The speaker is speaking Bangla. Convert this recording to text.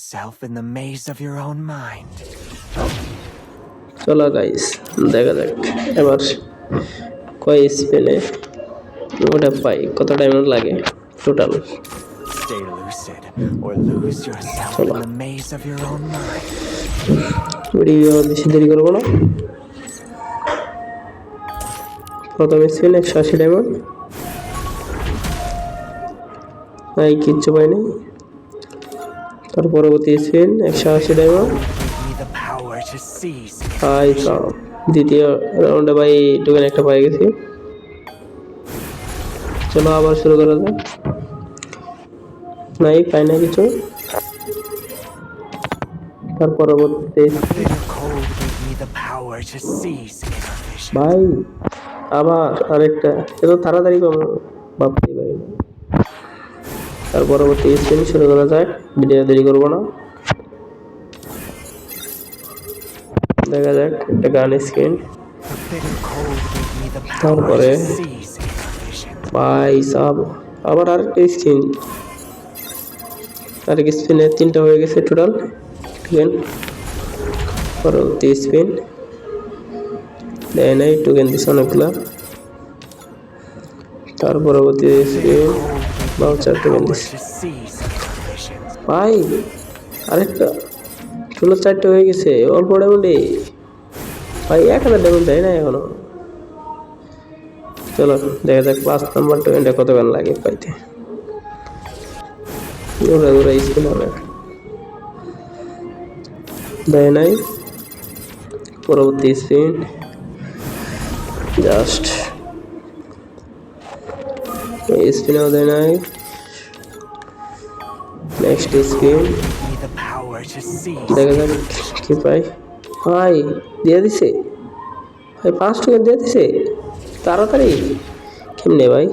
yourself in the maze of your own mind. চলো গাইস দেখা যাক এবার কয় স্পেনে ওটা পাই, কত টাইম লাগে total. Stay lucid or lose yourself in the maze of your own mind. Video বেশি দেরি করবো না। প্রথম স্পিন 180 ডায়মন্ড, নাই কিচ্ছু পাইনি। তার পরবর্তী স্পিন 180 ডায়মন্ড, দ্বিতীয় রাউন্ডে ভাই টোকেন একটা পাই গেছি। চলো আবার শুরু করা যাক। নাই পাই না কিছু। তার পরবর্তীতে ভাই আবার আরেকটা, এত তাড়াতাড়ি পাবো ভাবতেই পারি না। তার পরবর্তী স্পিন শুরু করা যাক, ভিডিও দেরি করবো না। দেখা যাক একটা গান স্ক্রিন, তারপরে ভাই সাব আবার আরেকটা স্ক্রিন। আরেক স্পিনে 3টা হয়ে গেছে টোটাল টোকেন। পরবর্তী স্পিন দেয় নাই, টোকেন দিচ্ছে অনেকগুলা। তার পরবর্তী স্পিন ভাউচার টোকেন দিচ্ছে ভাই আরেকটা, টোটাল 4টা হয়ে গেছে অল্প ডায়মন্ডে ভাই। 1000 ডায়মন্ড দেয় না এখনো। চলো দেখা যাক 5 নাম্বার টোকেনটা কত গান লাগে পাইতে। ওরা স্পিন হবে, দেয় নাই। পরবর্তী স্পিন জাস্ট স্পিনও দেয় নাই। নেক্সট স্পিন দেখা যাক কি পাই। ভাই দিয়ে দিছে ভাই, 5 টোকেন দিয়ে দিছে তাড়াতাড়ি। কেমনে ভাই?